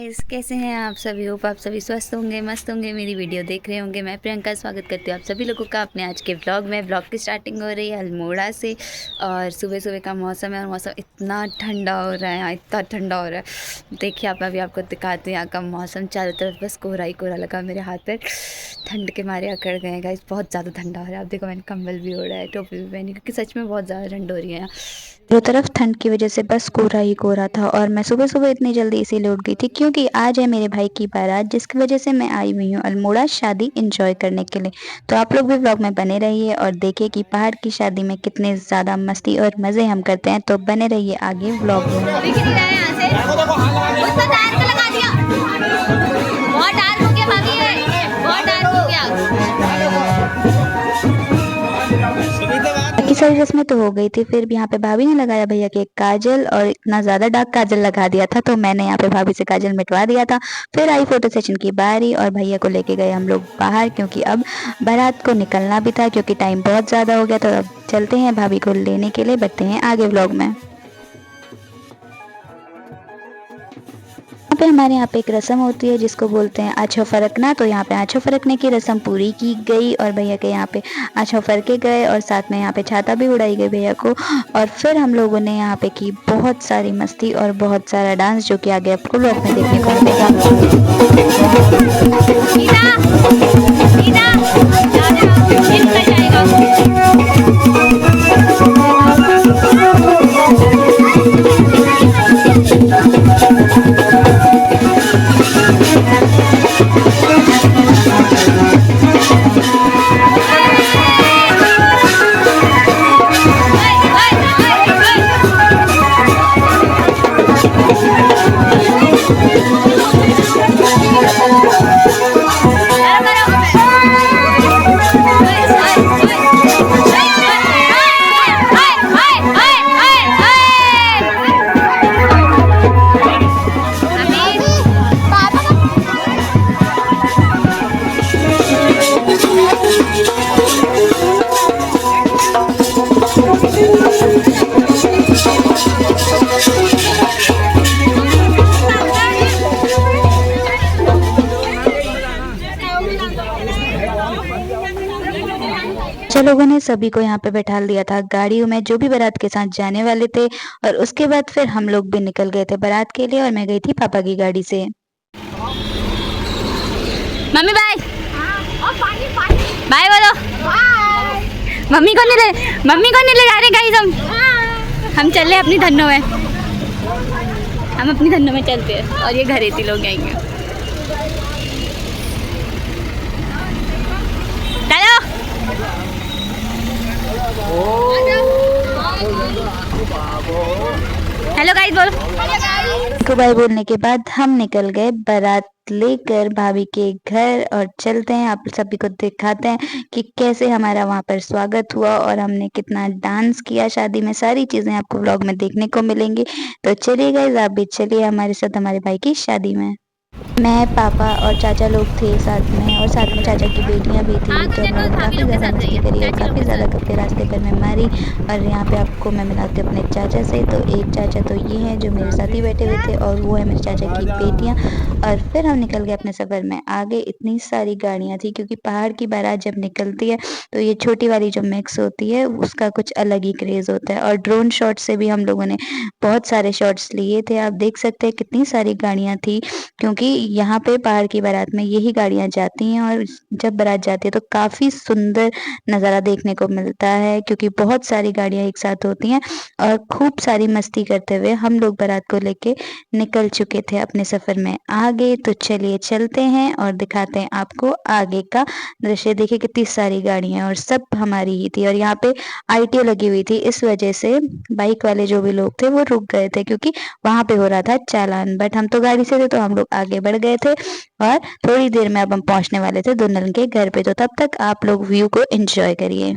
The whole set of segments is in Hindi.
कैसे हैं आप सभी। होप आप सभी स्वस्थ होंगे, मस्त होंगे, मेरी वीडियो देख रहे होंगे। मैं प्रियंका स्वागत करती हूँ आप सभी लोगों का अपने आज के व्लॉग में। व्लॉग की स्टार्टिंग हो रही है अल्मोड़ा से और सुबह सुबह का मौसम है और मौसम इतना ठंडा हो रहा है, यहाँ इतना ठंडा हो रहा है। देखिए आप, अभी आपको दिखाते हैं यहाँ का मौसम। चारों तरफ बस कोहरा ही कोहरा लगा, मेरे हाथ पर ठंड के मारे अकड़ गए गाइस। बहुत ज़्यादा ठंडा हो रहा है। आप देखो, मैंने कंबल भी ओढ़ा है, टोपी भी पहनी, क्योंकि सच में बहुत ज़्यादा ठंड हो रही है यहाँ। चारों तरफ ठंड की वजह से बस कोहरा ही कोहरा था और मैं सुबह सुबह इतनी जल्दी इसीलिए उठ गई थी क्योंकि आज है मेरे भाई की बारात, जिसकी वजह से मैं आई हुई हूँ अल्मोड़ा शादी एंजॉय करने के लिए। तो आप लोग भी व्लॉग में बने रहिए और देखिए कि पहाड़ की शादी में कितने ज़्यादा मस्ती और मज़े हम करते हैं। तो बने रहिए आगे व्लॉग में। बाकी सारी रस्में तो हो गई थी, फिर भी यहाँ पे भाभी ने लगाया भैया के काजल और इतना ज़्यादा डार्क काजल लगा दिया था, तो मैंने यहाँ पे भाभी से काजल मिटवा दिया था। फिर आई फोटो सेशन की बारी और भैया को लेके गए हम लोग बाहर, क्योंकि अब बारात को निकलना भी था, क्योंकि टाइम बहुत ज़्यादा हो गया। तो अब चलते हैं भाभी को लेने के लिए, बढ़ते हैं आगे व्लॉग में। यहाँ पे हमारे यहाँ पे एक रस्म होती है जिसको बोलते हैं आँचों फरकना। तो यहाँ पे आँचों फरकने की रस्म पूरी की गई और भैया के यहाँ पे आँचों फरके गए और साथ में यहाँ पे छाता भी उड़ाई गई भैया को। और फिर हम लोगों ने यहाँ पे की बहुत सारी मस्ती और बहुत सारा डांस, जो कि आगे आपको व्लॉग में देखने को लोगों ने सभी को यहाँ पे बैठा दिया था गाड़ियों में, जो भी बारात के साथ जाने वाले थे। और उसके बाद फिर हम लोग भी निकल गए थे बारात के लिए और मैं गई थी पापा की गाड़ी से। मम्मी बाय बाय बोलो। मम्मी को नहीं ले जा रहे गाइस। हम चल रहे अपनी धन्नों में, हम अपनी धन्नों में चलते हैं और ये घरेती लोग आएंगे। चलो हेलो गाइस बोलो। को बाय बोलने के बाद हम निकल गए बारात लेकर भाभी के घर और चलते हैं, आप सभी को दिखाते हैं कि कैसे हमारा वहाँ पर स्वागत हुआ और हमने कितना डांस किया शादी में। सारी चीजें आपको व्लॉग में देखने को मिलेंगी। तो चलिए गाइस, आप भी चलिए हमारे साथ हमारे भाई की शादी में। मैं, पापा और चाचा लोग थे साथ में, और साथ में चाचा की बेटियां भी थी। तो हमने काफ़ी ज़्यादा मस्ती करी और काफ़ी ज़्यादा गप्पे रास्ते पर मैं मारी। और यहाँ पे आपको मैं मिलाती हूँ अपने चाचा से। तो एक चाचा तो ये हैं जो मेरे साथ ही बैठे हुए थे और वो है मेरे चाचा की बेटियाँ। और फिर हम निकल गए अपने सफ़र में आगे। इतनी सारी गाड़ियाँ थी, क्योंकि पहाड़ की बारात जब निकलती है तो ये छोटी वाली जो मिक्स होती है उसका कुछ अलग ही क्रेज़ होता है। और ड्रोन शॉट से भी हम लोगों ने बहुत सारे शॉट्स लिए थे। आप देख सकते हैं कितनी सारी गाड़ियाँ थी, क्योंकि यहाँ पे पहाड़ की बारात में यही गाड़ियाँ जाती हैं और जब बारात जाती है तो काफ़ी सुंदर नज़ारा देखने को मिलता है, क्योंकि बहुत सारी गाड़ियाँ एक साथ होती हैं। और खूब सारी मस्ती करते हुए हम लोग बारात को लेके निकल चुके थे अपने सफ़र में आगे। तो चलिए चलते हैं और दिखाते हैं आपको आगे का दृश्य। देखिए कितनी सारी गाड़ियाँ और सब हमारी ही थी। और यहाँ पे ITO लगी हुई थी, इस वजह से बाइक वाले जो भी लोग थे वो रुक गए थे, क्योंकि वहाँ पे हो रहा था चालान। बट हम तो गाड़ी से थे तो हम लोग आगे बढ़ गए थे और थोड़ी देर में अब हम पहुंचने वाले थे दुल्हन के घर पे। तो तब तक आप लोग व्यू को एंजॉय करिए।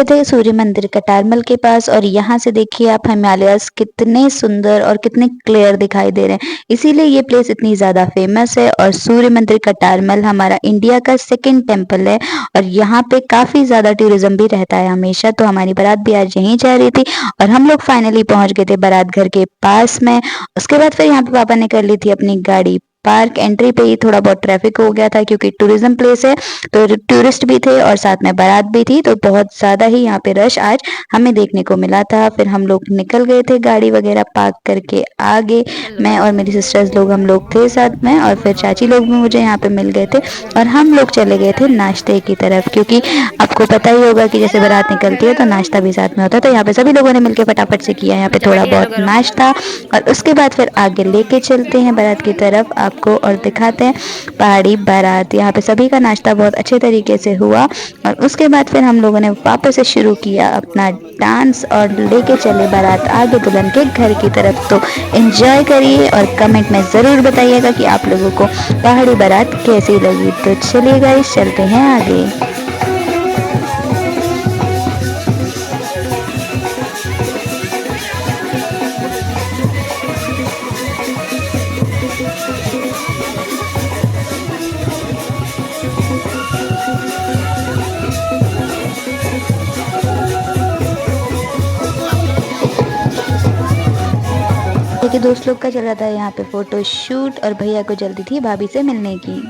थे सूर्य मंदिर कटारमल के पास और यहाँ से देखिए आप हिमालयस कितने सुंदर और कितने क्लियर दिखाई दे रहे हैं, इसीलिए ये प्लेस इतनी ज़्यादा फेमस है। और सूर्य मंदिर कटारमल हमारा इंडिया का सेकंड टेम्पल है और यहाँ पे काफ़ी ज़्यादा टूरिज्म भी रहता है हमेशा। तो हमारी बारात भी आज यहीं जा रही थी और हम लोग फाइनली पहुँच गए थे बारात घर के पास में। उसके बाद फिर यहाँ पे पापा ने कर ली थी अपनी गाड़ी पार्क। एंट्री पे ही थोड़ा बहुत ट्रैफिक हो गया था क्योंकि टूरिज्म प्लेस है, तो टूरिस्ट भी थे और साथ में बारात भी थी, तो बहुत ज़्यादा ही यहाँ पे रश आज हमें देखने को मिला था। फिर हम लोग निकल गए थे गाड़ी वगैरह पार्क करके आगे, मैं और मेरी सिस्टर्स लोग हम लोग थे साथ में, और फिर चाची लोग भी मुझे यहाँ पे मिल गए थे और हम लोग चले गए थे नाश्ते की तरफ, क्योंकि आपको पता ही होगा कि जैसे बारात निकलती है तो नाश्ता भी साथ में होता है। तो यहाँ पे सभी लोगों ने मिलकर फटाफट से किया यहाँ पे थोड़ा बहुत नाश्ता और उसके बाद फिर आगे लेके चलते हैं बारात की तरफ आपको और दिखाते हैं पहाड़ी बारात। यहाँ पे सभी का नाश्ता बहुत अच्छे तरीके से हुआ और उसके बाद फिर हम लोगों ने वापस से शुरू किया अपना डांस और लेके चले बारात आगे दुल्हन के घर की तरफ। तो एंजॉय करिए और कमेंट में ज़रूर बताइएगा कि आप लोगों को पहाड़ी बारात कैसी लगी। तो चलिए गाइस चलते हैं आगे। देखिए दोस्त लोग का चल रहा था यहाँ पे फोटो शूट और भैया को जल्दी थी भाभी से मिलने की।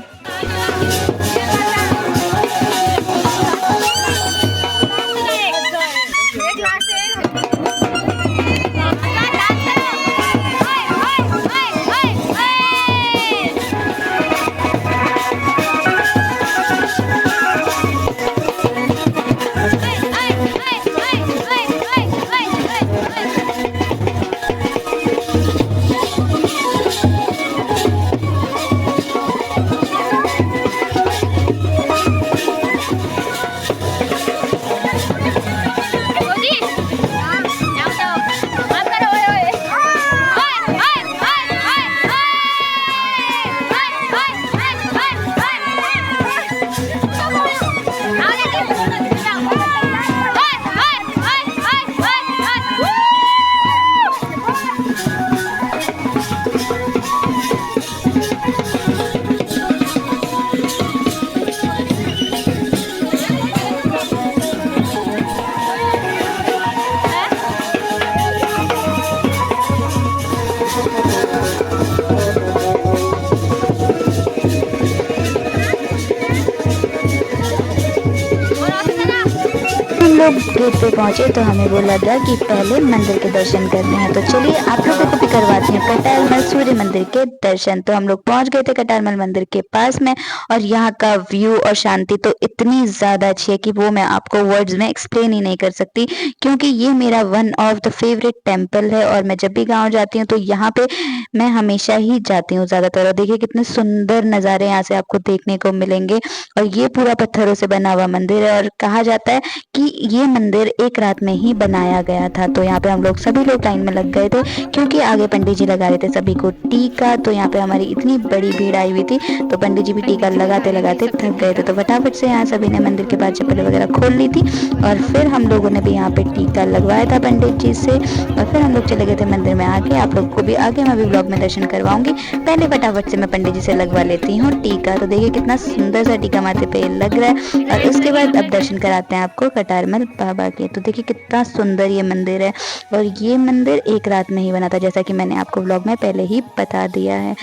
लोग गेट पे पहुंचे तो हमें बोला गया कि पहले मंदिर के दर्शन करने हैं। तो चलिए आप लोगों को भी करवाते हैं कटारमल सूर्य मंदिर के दर्शन। तो हम लोग पहुंच गए थे कटारमल मंदिर के पास में और यहाँ का व्यू और शांति तो इतनी ज़्यादा अच्छी है कि वो मैं आपको वर्ड्स में एक्सप्लेन ही नहीं कर सकती, क्योंकि ये मेरा one of the favourite temple है और मैं जब भी गाँव जाती हूँ तो यहाँ पे मैं हमेशा ही जाती हूँ ज़्यादातर। और देखिए कितने सुंदर नज़ारे यहाँ से आपको देखने को मिलेंगे। और ये पूरा पत्थरों से बना हुआ मंदिर है और कहा जाता है कि ये मंदिर एक रात में ही बनाया गया था। तो यहाँ पे हम लोग सभी लोग लाइन में लग गए थे क्योंकि आगे पंडित जी लगा रहे थे सभी को टीका। तो यहाँ पे हमारी इतनी बड़ी भीड़ आई हुई थी तो पंडित जी भी टीका लगाते लगाते थक गए थे, तो फटाफट से यहाँ सभी ने मंदिर के बाद चप्पल वगैरह खोल ली थी और फिर हम लोगों ने भी यहाँ पे टीका लगवाया था पंडित जी से। और फिर हम लोग चले गए थे मंदिर में आके। आप लोग को भी आगे मैं भी ब्लॉग में दर्शन करवाऊंगी। पहले फटाफट से मैं पंडित जी से लगवा लेती हूँ टीका। तो देखिए कितना सुंदर सा टीका माथे पे लग रहा है। और उसके बाद अब दर्शन कराते हैं आपको कटारमल बाबा के। तो देखिए कितना सुंदर ये मंदिर है और ये मंदिर एक रात में ही बना था, जैसा कि मैंने आपको व्लॉग में पहले ही बता दिया है।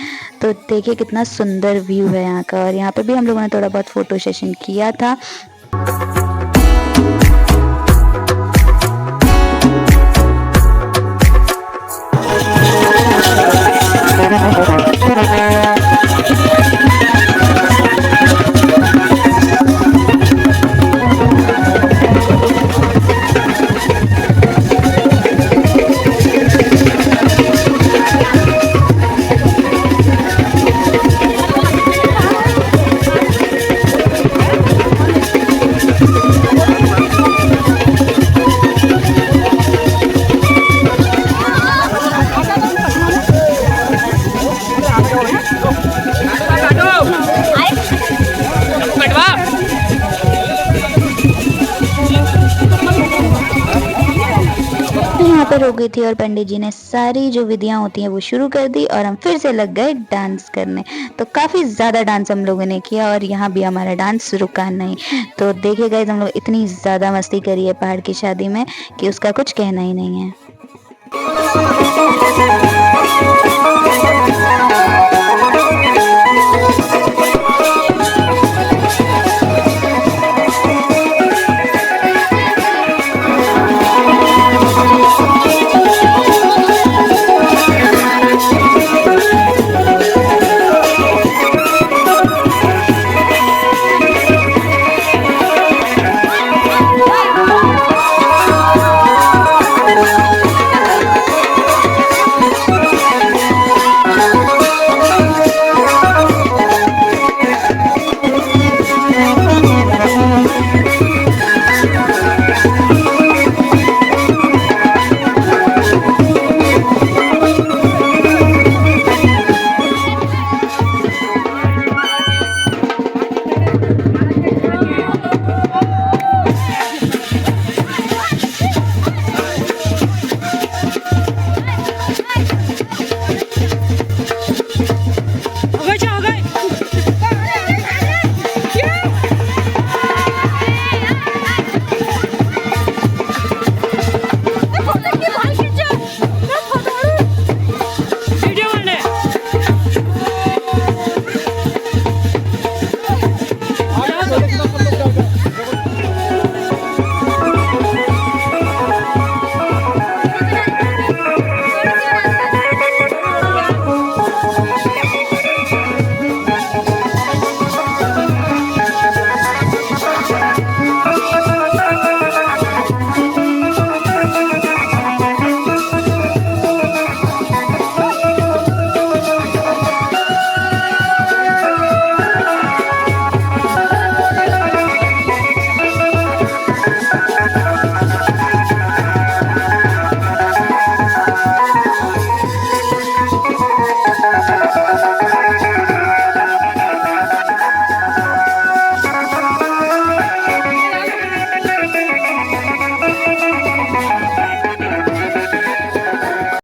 तो देखिए कितना सुंदर व्यू है यहाँ का। और यहाँ पे भी हम लोगों ने थोड़ा बहुत फोटो सेशन किया था। हो गई थी और पंडित जी ने सारी जो विधियां होती हैं वो शुरू कर दी और हम फिर से लग गए डांस करने। तो काफ़ी ज़्यादा डांस हम लोगों ने किया और यहाँ भी हमारा डांस रुका नहीं। तो देखिए गाइस, हम लोग इतनी ज़्यादा मस्ती करी है पहाड़ की शादी में कि उसका कुछ कहना ही नहीं है।